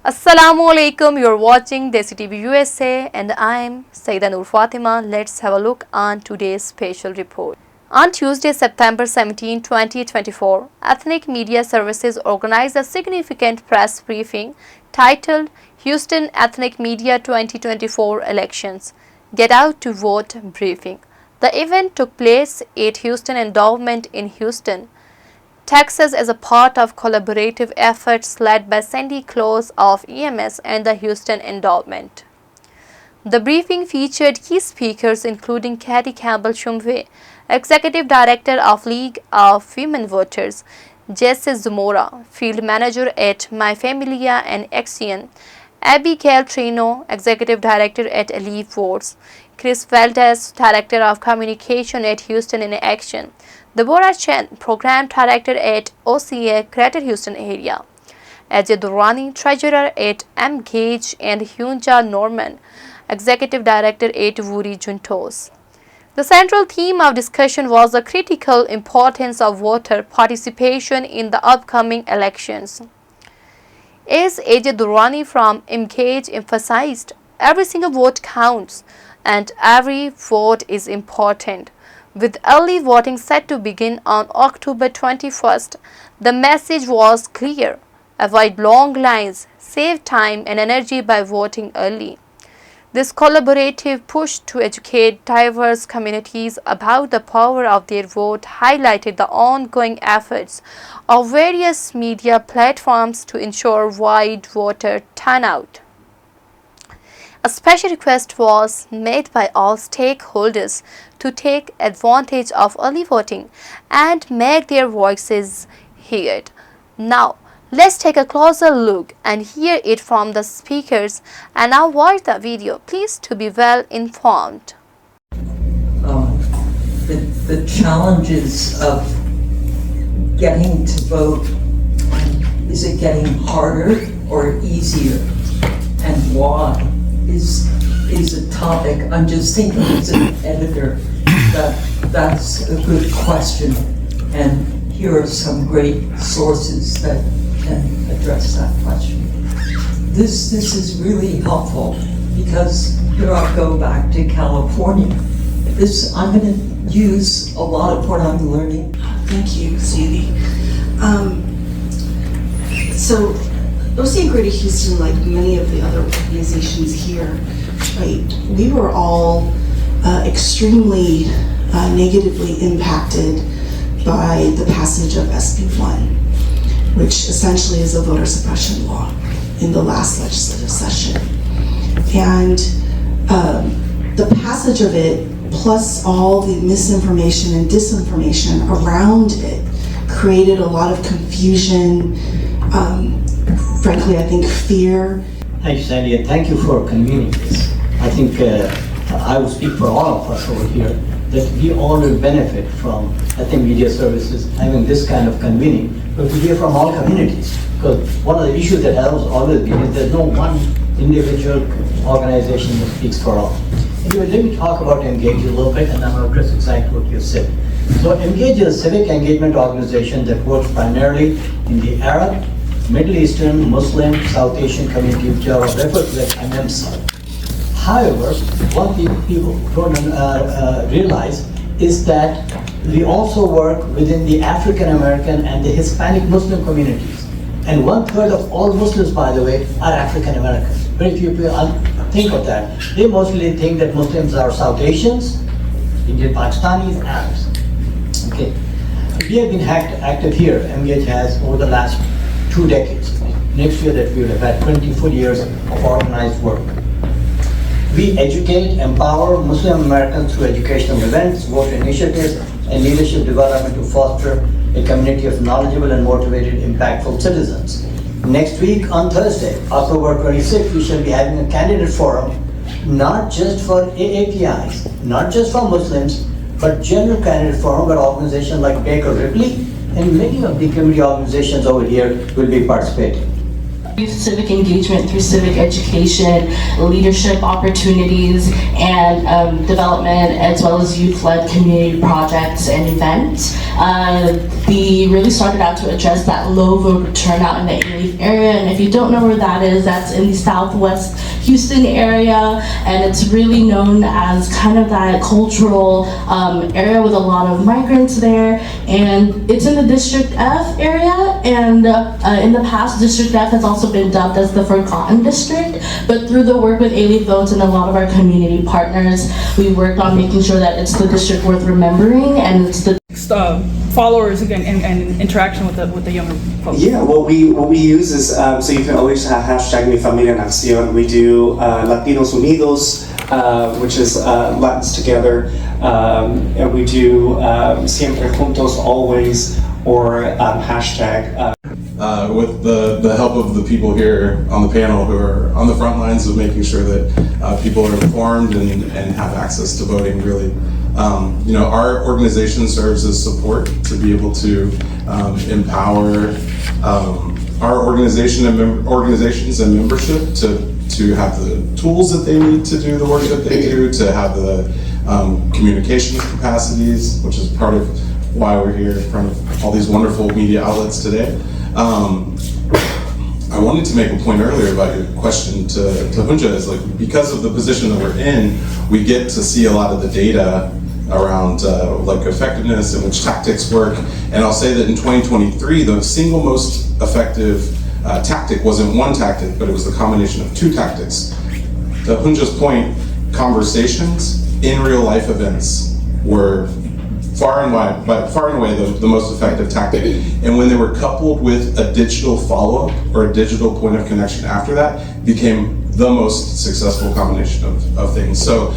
Assalamu alaikum, you're watching Desi TV USA and I'm Sayyida Noor Fatima. Let's have a look on today's special report. On Tuesday, September 17, 2024, Ethnic Media Services organized a significant press briefing titled Houston Ethnic Media 2024 Elections Get Out to Vote Briefing. The event took place at Houston Endowment in Houston, Texas, as a part of collaborative efforts led by Sandy Close of EMS and the Houston Endowment. The briefing featured key speakers including 𝐶 Executive Director of League of Women Voters, Desi Zamora, Field Manager at My Familia and Action, Abigail Trino, Executive Director at Elite Votes, Chris Valdez, Director of Communication at Houston in Action, Deborah Chen, Program Director at OCA Greater Houston Area, Ajay Durrani, Treasurer at 𝐵𝐔𝐄, and Hyunja Norman, Executive Director at 𝐓𝐇𝐈𝐒. The central theme of discussion was the critical importance of voter participation in the upcoming elections. As Ajay Durrani from 𝐵𝐔𝐄 emphasized, every single vote counts and every vote is important. With early voting set to begin on October 21st, the message was clear: avoid long lines, save time and energy by voting early. This collaborative push to educate diverse communities about the power of their vote highlighted the ongoing efforts of various media platforms to ensure wide voter turnout. A special request was made by all stakeholders to take advantage of early voting and make their voices heard. Now, let's take a closer look and hear it from the speakers, and now watch the video. Please to be well informed. The challenges of getting to vote, is it getting harder or easier, and why is a topic. I'm just thinking as an editor that's a good question, and here are some great sources that can address that question. This is really helpful because here I'll go back to California. I'm going to use a lot of what I'm learning. Thank you, Sandy. So OCA Greater Houston, like many of the other organizations here, right, we were all extremely negatively impacted by the passage of SB 1, which essentially is a voter suppression law in the last legislative session. And the passage of it, plus all the misinformation and disinformation around it, created a lot of confusion, frankly, I think fear. Thank you, Sandy, and thank you for convening this. I think I will speak for all of us over here that we all will benefit from Ethnic Media Services having this kind of convening, but we hear from all communities. Because one of the issues that has always been is there's no one individual organization that speaks for all. Anyway, let me talk about 𝐵𝐔𝐄 a little bit, and then I'll address exactly what you said. So 𝐵𝐔𝐄 is a civic engagement organization that works primarily in the Arab, Middle Eastern, Muslim, South Asian community, which are referred to as MEMSA. However, what people don't realize is that we also work within the African American and the Hispanic Muslim communities. And 1/3 of all Muslims, by the way, are African Americans. Very few people think of that. They mostly think that Muslims are South Asians, Indian Pakistanis, Arabs. Okay. We have been active here. 𝐵𝐔𝐄 has over the last 2 decades. Next year that we will have had 20 full years of organized work. We educate, empower Muslim Americans through educational events, voter initiatives, and leadership development to foster a community of knowledgeable and motivated, impactful citizens. Next week on Thursday, October 26th, we shall be having a candidate forum, not just for AAPIs, not just for Muslims, but general candidate forum where organizations like Baker Ripley and many of the community organizations over here will be participating. Youth civic engagement through civic education, leadership opportunities, and development, as well as youth-led community projects and events. We really started out to address that low voter turnout in the 𝐂𝐈𝐓 area, and if you don't know where that is, that's in the southwest Houston area, and it's really known as kind of that cultural area with a lot of migrants there, and it's in the District F area, and in the past, District F has also been dubbed as the Forgotten District, but through the work with 𝐂𝐈𝐓 Votes and a lot of our community partners, we worked on making sure that it's the district worth remembering, and it's the followers and interaction with the younger folks. Yeah, what we use is so you can always hashtag Mi Familia en Acción. We do Latinos Unidos, which is Latins together, and we do Siempre Juntos Always, or hashtag. With the help of the people here on the panel who are on the front lines of making sure that people are informed and have access to voting, really. Our organization serves as support to be able to empower our organizations and membership to have the tools that they need to do the work that they do, to have the communications capacities, which is part of why we're here in front of all these wonderful media outlets today. I wanted to make a point earlier about your question to 𝐿𝐻𝐿 is like, because of the position that we're in, we get to see a lot of the data around like effectiveness and which tactics work. And I'll say that in 2023, the single most effective tactic wasn't one tactic, but it was the combination of two tactics. To 𝐿𝐻𝐿's point, conversations in real life events were far and away the most effective tactic. And when they were coupled with a digital follow-up or a digital point of connection after that, became the most successful combination of things. So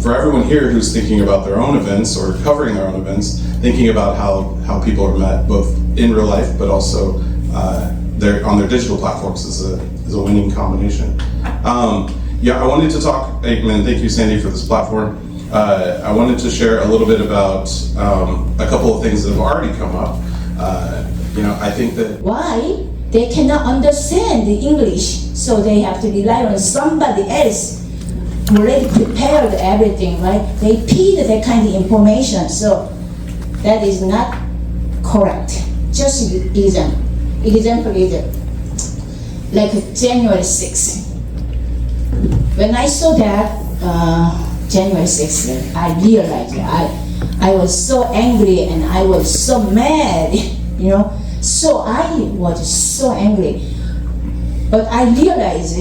for everyone here who's thinking about their own events or covering their own events, thinking about how people are met both in real life but also on their digital platforms is a winning combination. Yeah, I wanted to talk, and thank you, Sandy, for this platform. I wanted to share a little bit about a couple of things that have already come up. I think that why they cannot understand the English, so they have to rely on somebody else who already prepared everything, right? They feed that kind of information, so that is not correct. Just example is like January 6th. When I saw that January 6th, I realized I was so angry and I was so mad, So I was so angry. But I realized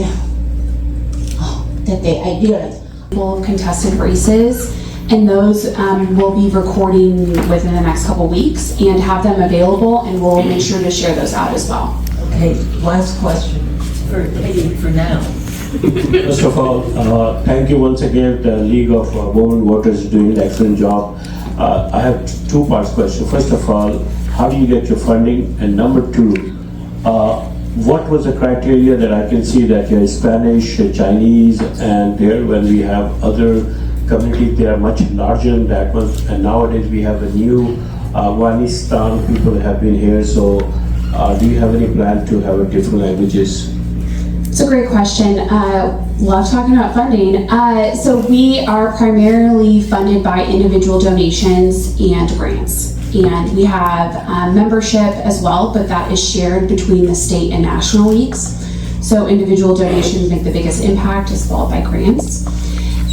that day, I realized. Contested races, and those we'll be recording within the next couple weeks and have them available, and we'll make sure to share those out as well. Okay, last question for now. First of all, thank you once again. The League of Women Voters is doing an excellent job. I have two parts question. First of all, how do you get your funding? And number two, what was the criteria that I can see that you're Spanish, Chinese, and there when we have other communities, they are much larger than that one. And nowadays we have a new Afghanistan people that have been here. So do you have any plan to have different languages? It's a great question. Love talking about funding. So we are primarily funded by individual donations and grants. And we have membership as well, but that is shared between the state and national leagues. So individual donations make the biggest impact, as followed by grants.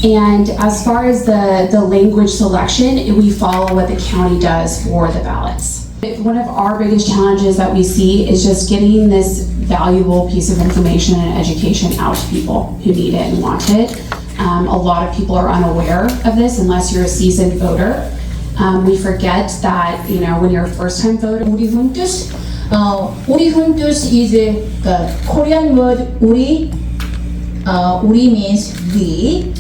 And as far as the language selection, we follow what the county does for the ballots. One of our biggest challenges that we see is just getting this valuable piece of information and education out to people who need it and want it. A lot of people are unaware of this unless you're a seasoned voter. We forget that, when you're a first-time voter. 우리 훈투스, 우리 훈투스 is the Korean word 우리. 우리 means we.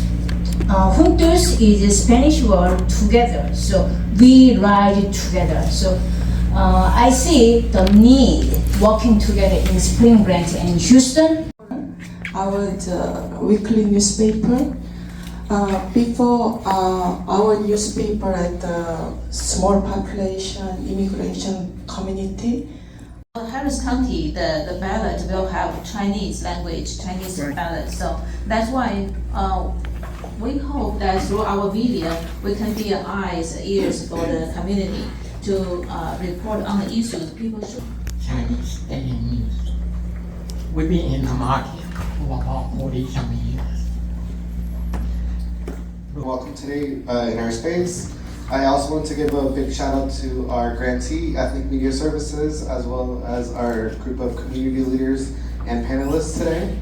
Juntos is a Spanish word together, so we ride together. So I see the need working together in Spring Branch and Houston. Our weekly newspaper. Before our newspaper at the small population immigration community, Harris County, the ballot will have Chinese language, Chinese ballot. So that's why we hope that through our media, we can be eyes, ears for the community to report on the issues. People should. Chinese daily news. We've been in the market for about 40-something years. Welcome today in our space. I also want to give a big shout out to our grantee, Ethnic Media Services, as well as our group of community leaders and panelists today.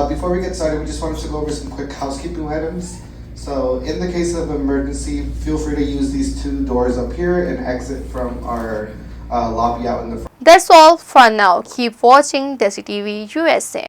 Before we get started, we just wanted to go over some quick housekeeping items. So in the case of emergency, feel free to use these two doors up here and exit from our lobby out in the front. That's all for now. Keep watching Desi TV USA.